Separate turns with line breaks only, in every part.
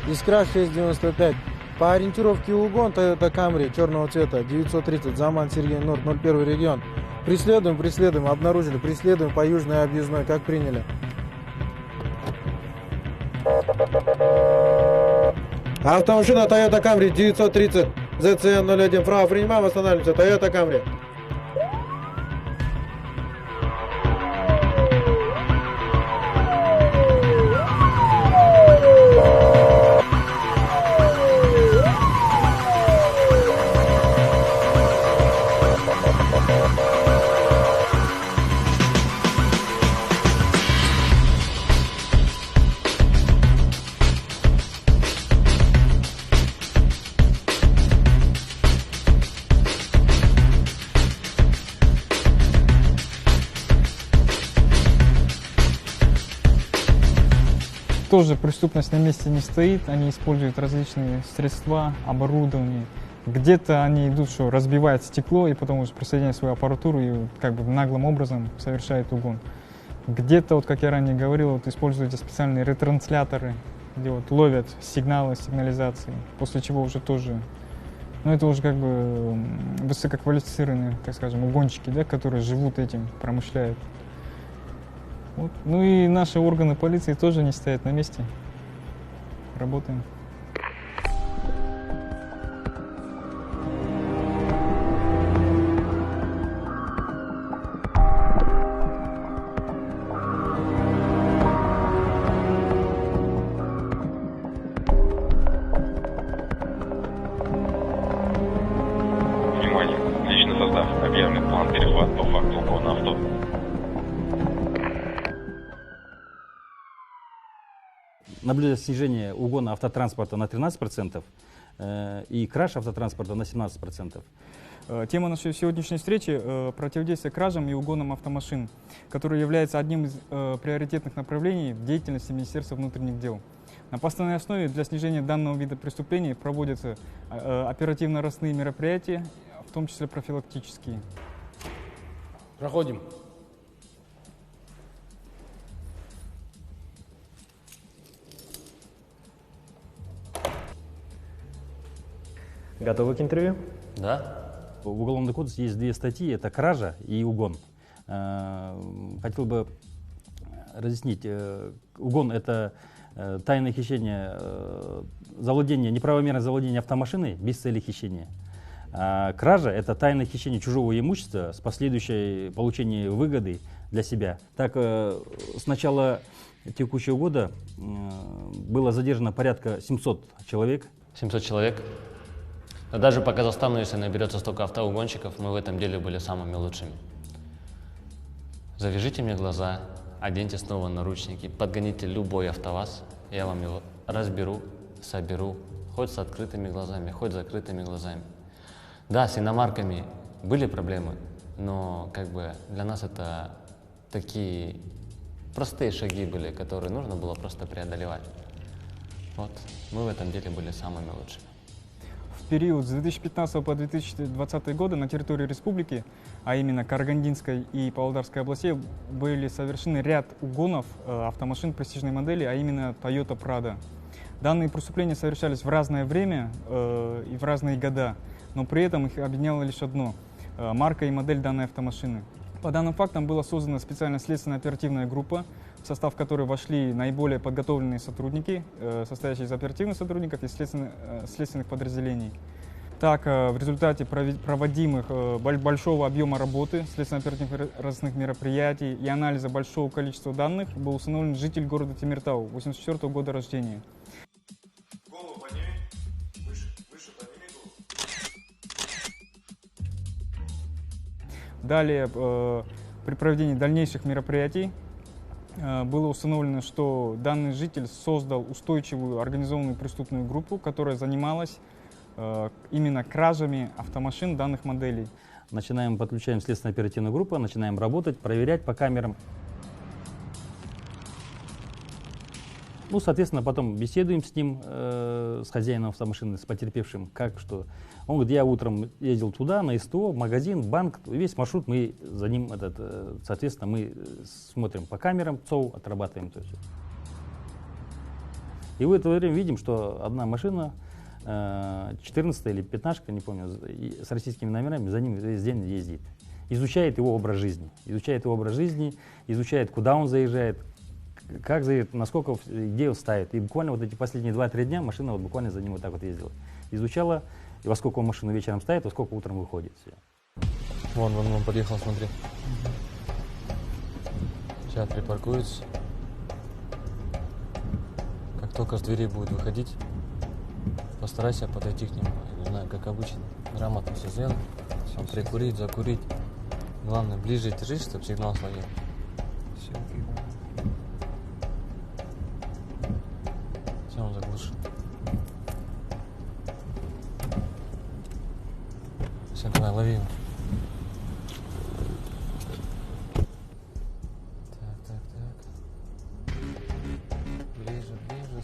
Искра 695. По ориентировке угон Toyota Camry черного цвета 930, Заман Сергей Норд, 01 регион. Преследуем, обнаружили, преследуем по южной объездной, как приняли. Автомашина Toyota Camry 930, ЗЦН 01, право принимаем, останавливаемся, Toyota Camry.
Тоже преступность на месте не стоит, они используют различные средства, оборудование. Где-то они идут, что разбивают стекло и потом уже присоединяют свою аппаратуру и как бы наглым образом совершают угон. Где-то, вот, как я ранее говорил, вот, используют специальные ретрансляторы, где вот ловят сигналы, сигнализации, после чего уже тоже, ну это уже как бы высококвалифицированные, так скажем, угонщики, да, которые живут этим, промышляют. Вот. Ну и наши органы полиции тоже не стоят на месте. Работаем.
Внимание! Личный состав. Объявлен план перехвата по факту угона авто.
Наблюдается снижение угона автотранспорта на 13% и краж автотранспорта на 17%.
Тема нашей сегодняшней встречи – противодействие кражам и угонам автомашин, которое является одним из приоритетных направлений деятельности Министерства внутренних дел. На постоянной основе для снижения данного вида преступлений проводятся оперативно-розыскные мероприятия, в том числе профилактические.
Проходим.
Готовы к интервью?
Да.
В Уголовном кодексе есть две статьи, это кража и угон. Хотел бы разъяснить, угон — это тайное хищение, неправомерное завладение автомашиной без цели хищения. А кража — это тайное хищение чужого имущества с последующей получением выгоды для себя. Так, с начала текущего года было задержано порядка 700 человек.
700 человек. Но даже по Казахстану, если наберется столько автоугонщиков, мы в этом деле были самыми лучшими. Завяжите мне глаза, оденьте снова наручники, подгоните любой АвтоВАЗ, я вам его разберу, соберу, хоть с открытыми глазами, хоть с закрытыми глазами. Да, с иномарками были проблемы, но как бы для нас это такие простые шаги были, которые нужно было просто преодолевать. Вот, мы в этом деле были самыми лучшими.
В период с 2015 по 2020 годы на территории республики, а именно Карагандинской и Павлодарской областей, были совершены ряд угонов автомашин престижной модели, а именно Toyota Prado. Данные преступления совершались в разное время и в разные года, но при этом их объединяло лишь одно – марка и модель данной автомашины. По данным фактам была создана специальная следственная оперативная группа, в состав которой вошли наиболее подготовленные сотрудники, состоящие из оперативных сотрудников и следственных подразделений. Так, в результате проводимых большого объема работы, следственно-оперативных разных мероприятий и анализа большого количества данных был установлен житель города Темиртау, 1984 года рождения.
Голову подними, выше подними голову.
Далее, при проведении дальнейших мероприятий, было установлено, что данный житель создал устойчивую организованную преступную группу, которая занималась именно кражами автомашин данных моделей.
Подключаем следственную оперативную группу, начинаем работать, проверять по камерам. Ну, соответственно, потом беседуем с ним, с хозяином автомашины, с потерпевшим, как, что. Он говорит, я утром ездил туда, на СТО, в магазин, в банк, весь маршрут мы за ним, соответственно, мы смотрим по камерам ЦОУ, отрабатываем. То есть. И в это время видим, что одна машина, 14 или 15, не помню, с российскими номерами, за ним весь день ездит. Изучает его образ жизни, изучает, куда он заезжает, как заедет, насколько, где он ставит. И буквально вот эти последние 2-3 дня машина вот буквально за ним вот так вот ездила. Изучала, и во сколько он машину вечером ставит, во сколько утром выходит. Все.
Вон, он подъехал, смотри. Сейчас припаркуется. Как только с дверей будет выходить, постарайся подойти к нему. Не знаю, как обычно, грамотно все сделать. Прикурить, закурить. Главное, ближе держись, чтобы сигнал словил. Все. Все, он заглушит. Все, давай, лови его. Так. Ближе,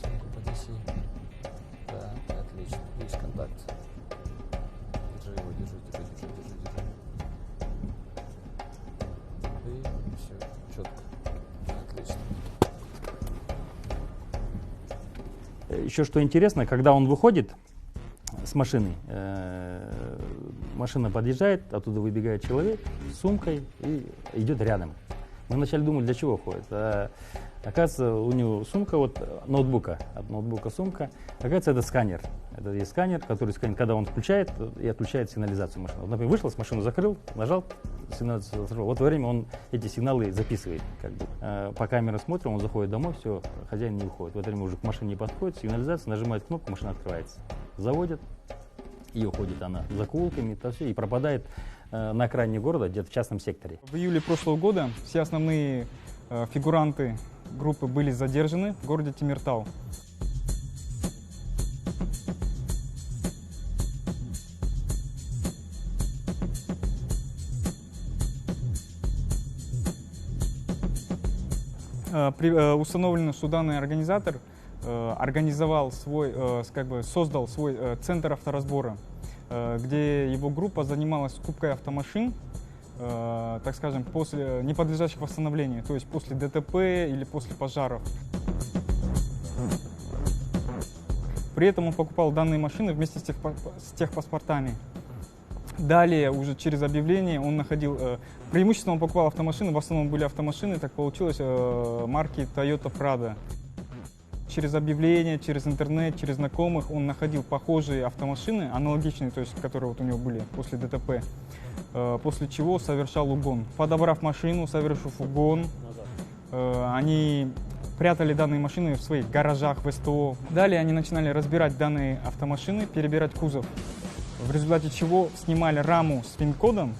сумку поднеси. Так, отлично. Есть контакт. Держи его, держи. И все, четко. Отлично.
Еще что интересно, когда он выходит с машины, машина подъезжает, оттуда выбегает человек с сумкой и идет рядом. Мы вначале думали, для чего ходит. Оказывается, у него сумка от ноутбука сумка. Оказывается, это сканер. Это есть сканер, который сканит, когда он включает и отключает сигнализацию машины. Вот, например, вышел с машины, закрыл, нажал, сигнализацию зажал. Вот во время он эти сигналы записывает. Как бы. По камере смотрим, он заходит домой, все, хозяин не уходит. В это время уже к машине не подходит, сигнализация, нажимает кнопку, машина открывается. Заводят, и уходит она закоулками, то все, и пропадает на окраине города, где-то в частном секторе.
В июле прошлого года все основные фигуранты группы были задержаны в городе Темиртау. Установлено, что данный организатор организовал создал свой центр авторазбора, где его группа занималась скупкой автомашин, так скажем, после не подлежащих восстановлению, то есть после ДТП или после пожаров. При этом он покупал данные машины вместе с техпаспортами. Далее, уже через объявление, он находил, преимущественно он покупал автомашины, в основном были автомашины, так получилось, марки Toyota Prado. Через объявление, через интернет, через знакомых он находил похожие автомашины, аналогичные, то есть которые вот у него были после ДТП, после чего совершал угон. Подобрав машину, совершив угон, они прятали данные машины в своих гаражах, в СТО. Далее они начинали разбирать данные автомашины, перебирать кузов, в результате чего снимали раму с ПИН-кодом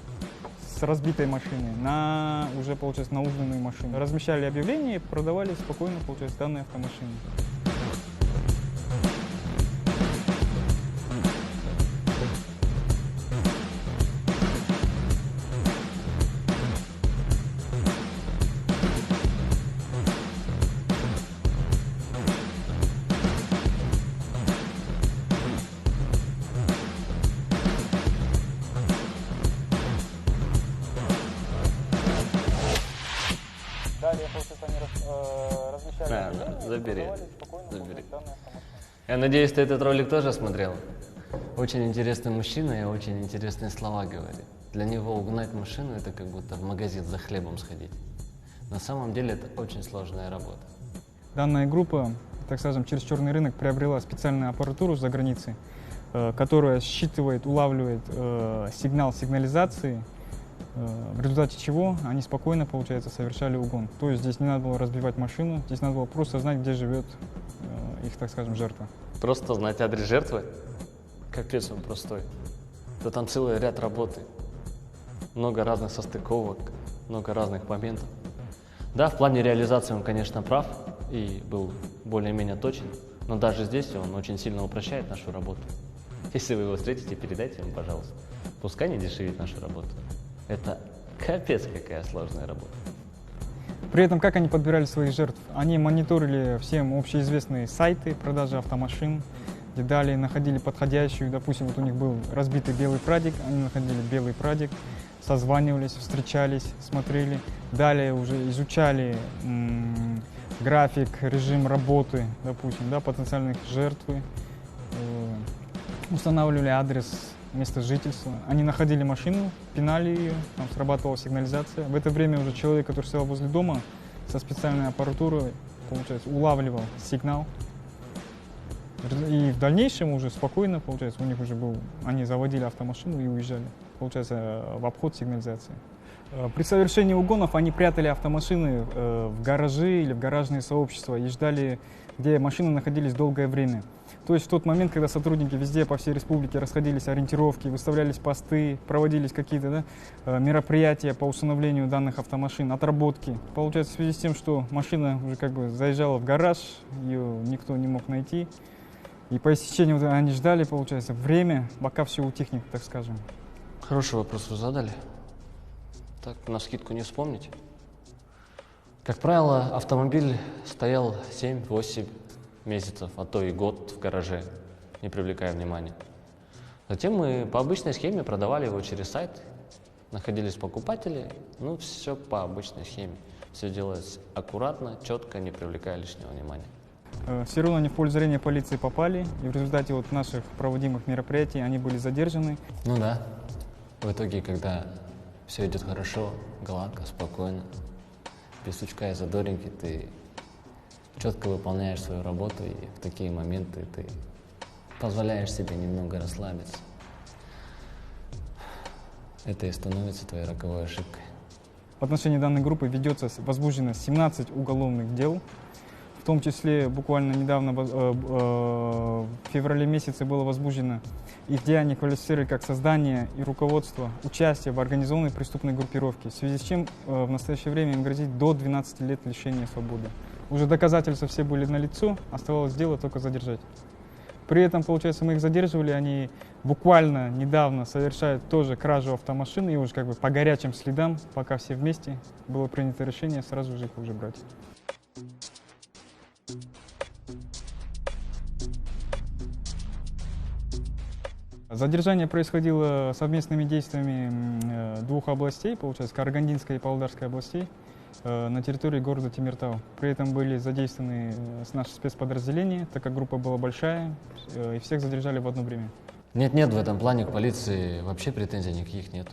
с разбитой машины на уже, получается, на узнанную машину. Размещали объявления и продавали спокойно, получается, данные автомашины. Далее, получается, они размещали
забери. Я надеюсь, ты этот ролик тоже смотрел. Очень интересный мужчина и очень интересные слова говорит. Для него угнать машину — это как будто в магазин за хлебом сходить. На самом деле это очень сложная работа.
Данная группа, так скажем, через черный рынок приобрела специальную аппаратуру за границей, которая считывает, улавливает сигнал сигнализации, в результате чего они спокойно, получается, совершали угон. То есть здесь не надо было разбивать машину, здесь надо было просто знать, где живет их, так скажем, жертва.
Просто знать адрес жертвы? Капец, он простой. Да там целый ряд работы. Много разных состыковок, много разных моментов. Да, в плане реализации он, конечно, прав и был более-менее точен, но даже здесь он очень сильно упрощает нашу работу. Если вы его встретите, передайте ему, пожалуйста. Пускай не дешевит нашу работу. Это капец какая сложная работа.
При этом, как они подбирали своих жертв? Они мониторили всем общеизвестные сайты продажи автомашин, где далее находили подходящую, допустим, вот у них был разбитый белый прадик, они находили белый прадик, созванивались, встречались, смотрели. Далее уже изучали график, режим работы, допустим, да, потенциальных жертв, устанавливали адрес, место жительства. Они находили машину, пинали ее, там срабатывала сигнализация. В это время уже человек, который стоял возле дома, со специальной аппаратурой, получается, улавливал сигнал. И в дальнейшем уже спокойно, получается, у них уже был, они заводили автомашину и уезжали, получается, в обход сигнализации. При совершении угонов они прятали автомашины в гаражи или в гаражные сообщества и ждали, где машины находились долгое время. То есть в тот момент, когда сотрудники везде по всей республике расходились ориентировки, выставлялись посты, проводились какие-то мероприятия по установлению данных автомашин, отработки. Получается, в связи с тем, что машина уже как бы заезжала в гараж, ее никто не мог найти. И по истечению они ждали, получается, время, пока все утихнет, так скажем.
Хороший вопрос вы задали. Так, навскидку не вспомнить. Как правило, автомобиль стоял 7-8 месяцев, а то и год в гараже, не привлекая внимания. Затем мы по обычной схеме продавали его через сайт, находились покупатели, ну все по обычной схеме. Все делалось аккуратно, четко, не привлекая лишнего внимания.
Все равно они в поле зрения полиции попали, и в результате вот наших проводимых мероприятий они были задержаны.
Ну да, в итоге, когда все идет хорошо, гладко, спокойно, без сучка и задоринки, ты четко выполняешь свою работу, и в такие моменты ты позволяешь себе немного расслабиться. Это и становится твоей роковой ошибкой.
В отношении данной группы ведется возбуждено 17 уголовных дел. В том числе буквально недавно, в феврале месяце, было возбуждено их деяния квалифицировали как создание и руководство участия в организованной преступной группировке, в связи с чем в настоящее время им грозит до 12 лет лишения свободы. Уже доказательства все были налицо, оставалось дело только задержать. При этом, получается, мы их задерживали, они буквально недавно совершают тоже кражу автомашины, и уже как бы по горячим следам, пока все вместе, было принято решение сразу же их уже брать. Задержание происходило совместными действиями двух областей, получается, Карагандинской и Павлодарской областей, на территории города Темиртау. При этом были задействованы наши спецподразделения, так как группа была большая, и всех задержали в одно время.
Нет, в этом плане к полиции вообще претензий никаких нет.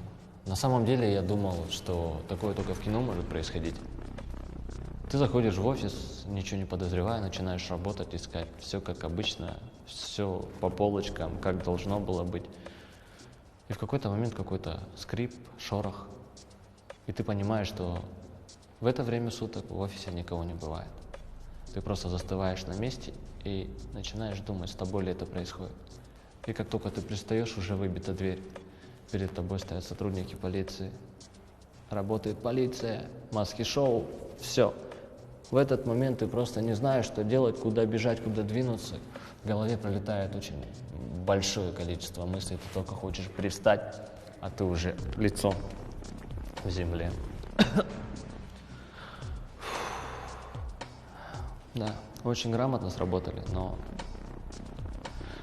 На самом деле я думал, что такое только в кино может происходить. Ты заходишь в офис, ничего не подозревая, начинаешь работать, искать. Все как обычно, все по полочкам, как должно было быть. И в какой-то момент какой-то скрип, шорох. И ты понимаешь, что в это время суток в офисе никого не бывает. Ты просто застываешь на месте и начинаешь думать, с тобой ли это происходит. И как только ты пристаешь, уже выбита дверь. Перед тобой стоят сотрудники полиции. Работает полиция, маски-шоу, все. В этот момент ты просто не знаешь, что делать, куда бежать, куда двинуться. В голове пролетает очень большое количество мыслей. Ты только хочешь привстать, а ты уже лицом в земле. Да, очень грамотно сработали, но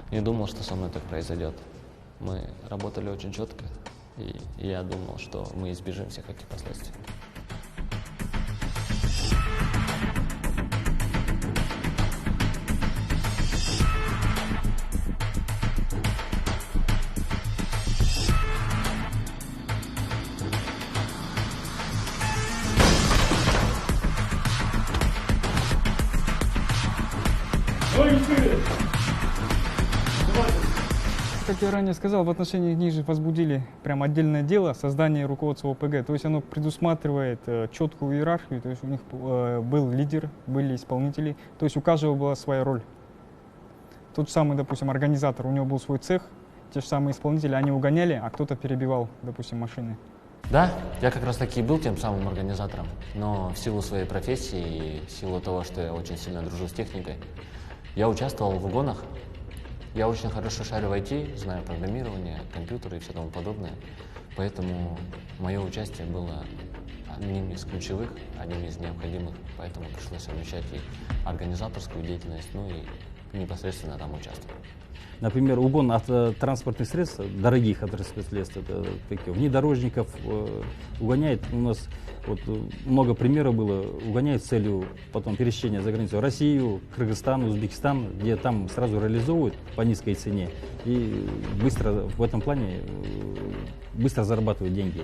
не думал, что со мной так произойдет. Мы работали очень четко, и я думал, что мы избежим всех этих последствий.
Как я ранее сказал, в отношении них же возбудили прям отдельное дело создание руководства ОПГ. То есть оно предусматривает четкую иерархию, то есть у них был лидер, были исполнители, то есть у каждого была своя роль. Тот же самый, допустим, организатор, у него был свой цех, те же самые исполнители, они угоняли, а кто-то перебивал, допустим, машины.
Да, я как раз таки был тем самым организатором, но в силу своей профессии и в силу того, что я очень сильно дружу с техникой, я участвовал в угонах. Я очень хорошо шарю в IT, знаю программирование, компьютеры и все тому подобное, поэтому мое участие было одним из ключевых, одним из необходимых, поэтому пришлось совмещать и организаторскую деятельность, ну и непосредственно там участок.
Например, угон автотранспортных средств, дорогих автотранспортных средств, это внедорожников, угоняет у нас, вот много примеров было, угоняет с целью потом пересечения за границу Россию, Кыргызстан, Узбекистан, где там сразу реализовывают по низкой цене и быстро в этом плане быстро зарабатывают деньги.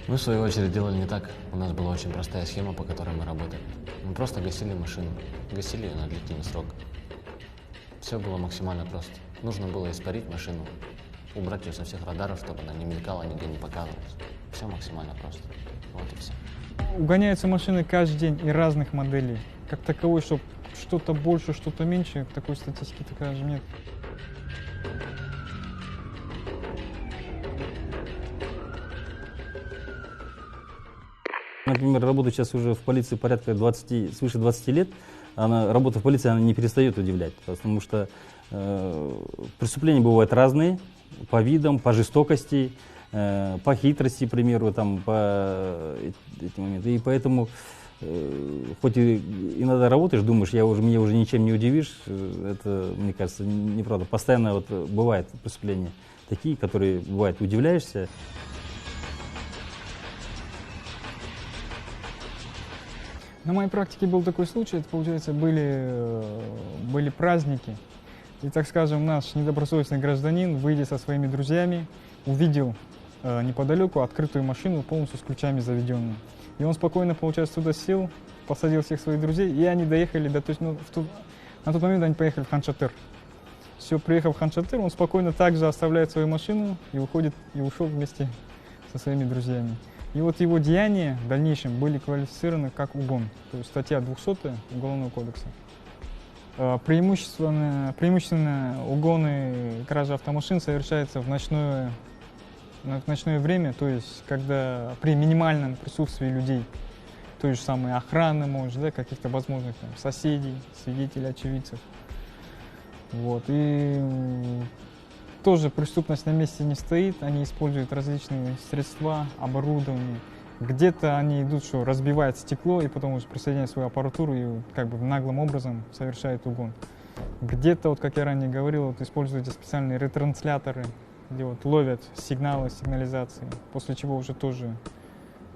Мы, в свою очередь, делали не так. У нас была очень простая схема, по которой мы работали. Мы просто гасили машину, гасили ее на длительный срок. Все было максимально просто. Нужно было испарить машину, убрать ее со всех радаров, чтобы она не мелькала, нигде не показывалась. Все максимально просто. Вот и все.
Угоняются машины каждый день и разных моделей. Как таковой, чтобы что-то больше, что-то меньше, такой статистики такая же нет.
Например, работаю сейчас уже в полиции порядка свыше 20 лет. Работа в полиции она не перестает удивлять, потому что преступления бывают разные, по видам, по жестокости, по хитрости, к примеру, там, по этим моментам. И поэтому, хоть и иногда работаешь, думаешь, меня уже ничем не удивишь, это, мне кажется, неправда. Постоянно вот бывают преступления такие, которые, бывает, удивляешься.
На моей практике был такой случай, это, получается, были праздники. И, так скажем, наш недобросовестный гражданин, выйдя со своими друзьями, увидел неподалеку открытую машину, полностью с ключами заведенную. И он спокойно, получается, туда сел, посадил всех своих друзей, и они доехали, на тот момент они поехали в Хан-Шатыр. Все, приехав в Хан-Шатыр, он спокойно также оставляет свою машину и уходит, и ушел вместе со своими друзьями. И вот его деяния в дальнейшем были квалифицированы как угон, то есть статья 200 Уголовного кодекса. Преимущественно угоны и кражи автомашин совершаются в ночное время, то есть когда при минимальном присутствии людей, той же самой охраны, может, да, каких-то возможных там, соседей, свидетелей, очевидцев. Вот. И тоже преступность на месте не стоит, они используют различные средства, оборудование. Где-то они идут, что разбивают стекло и потом уже присоединяют свою аппаратуру и как бы наглым образом совершают угон. Где-то, вот, как я ранее говорил, вот, используют специальные ретрансляторы, где вот ловят сигналы сигнализации, после чего уже тоже,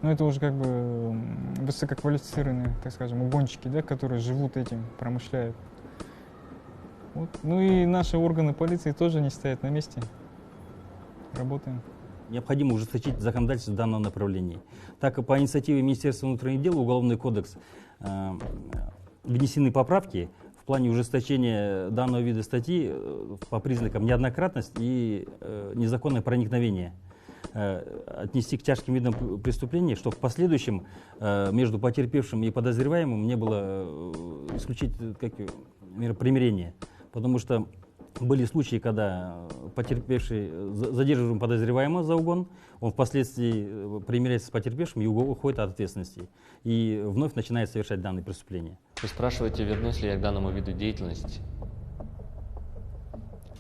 ну это уже как бы высококвалифицированные, так скажем, угонщики, да, которые живут этим, промышляют. Вот. Ну и наши органы полиции тоже не стоят на месте, работаем.
Необходимо ужесточить законодательство в данном направлении. Так и по инициативе Министерства внутренних дел в Уголовный кодекс внесены поправки в плане ужесточения данного вида статьи по признакам неоднократность и незаконное проникновение. Отнести к тяжким видам преступления, чтобы в последующем между потерпевшим и подозреваемым не было исключить меры примирения. Потому что были случаи, когда потерпевший, задерживаем подозреваемого за угон, он впоследствии примиряется с потерпевшим и уходит от ответственности. И вновь начинает совершать данные преступления.
Вы спрашиваете, вернусь ли я к данному виду деятельности?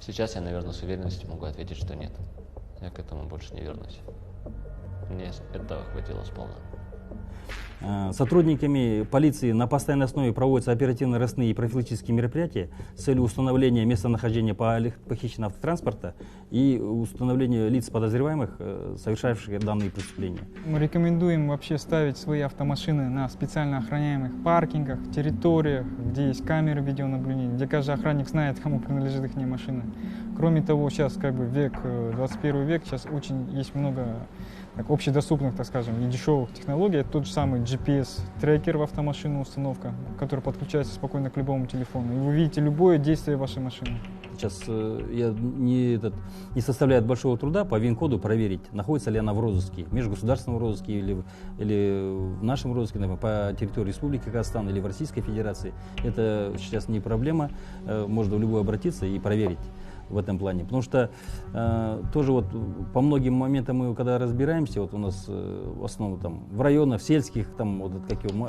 Сейчас я, наверное, с уверенностью могу ответить, что нет. Я к этому больше не вернусь. Мне этого хватило сполна.
Сотрудниками полиции на постоянной основе проводятся оперативно-розыскные и профилактические мероприятия с целью установления местонахождения похищенного автотранспорта и установления лиц подозреваемых, совершавших данные преступления.
Мы рекомендуем вообще ставить свои автомашины на специально охраняемых паркингах, территориях, где есть камеры видеонаблюдения, где каждый охранник знает, кому принадлежит их машина. Кроме того, сейчас как бы 21 век, сейчас очень есть много общедоступных, так скажем, и дешевых технологий. Это тот же самый GPS-трекер в автомашину, установка, который подключается спокойно к любому телефону. И вы видите любое действие вашей машины.
Сейчас не составляет большого труда по ВИН-коду проверить, находится ли она в розыске, в межгосударственном розыске или в нашем розыске, например, по территории Республики Казахстан или в Российской Федерации. Это сейчас не проблема, можно в любой обратиться и проверить. в этом плане. Потому что тоже вот по многим моментам мы когда разбираемся, вот у нас в основном там в районах, в сельских, там вот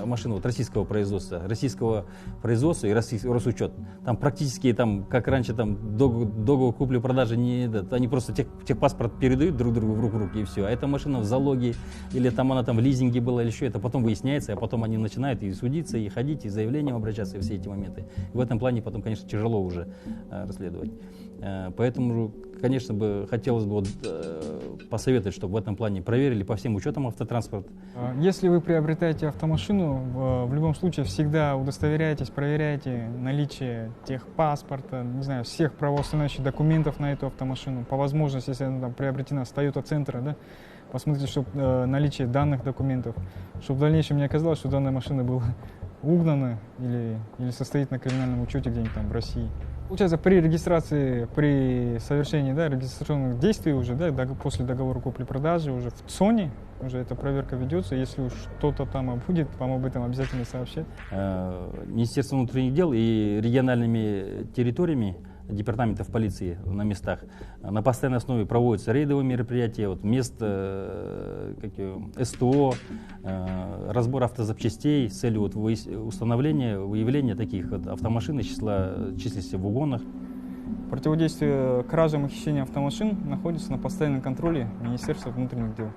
машины вот российского производства и Росучет. Там практически, там, как раньше, там договор купли-продажи они просто техпаспорт передают друг другу в руки и все. А эта машина в залоге, или там она там в лизинге была, или еще, это потом выясняется, а потом они начинают и судиться, и ходить, и заявлением обращаться, и все эти моменты. И в этом плане потом, конечно, тяжело уже расследовать. Поэтому, конечно, хотелось бы посоветовать, чтобы в этом плане проверили по всем учетам автотранспорта.
Если вы приобретаете автомашину, в любом случае всегда удостоверяйтесь, проверяйте наличие техпаспорта, не знаю, всех правоустанавливающих документов на эту автомашину. По возможности, если она там приобретена с Toyota центра, да, посмотрите, чтобы наличие данных документов, чтобы в дальнейшем не оказалось, что данная машина была угнана или состоит на криминальном учете где-нибудь там в России. Получается, при регистрации, при совершении регистрационных действий уже, после договора купли-продажи, уже в ЦОНе уже эта проверка ведется. Если уж что-то там будет, вам об этом обязательно сообщат.
Министерство внутренних дел и региональными территориями департаментов полиции на местах на постоянной основе проводятся рейдовые мероприятия, вот мест СТО, разбор автозапчастей с целью установления, выявления таких вот автомашин, численности в угонах.
Противодействие кражам и хищениям автомашин находится на постоянном контроле Министерства внутренних дел.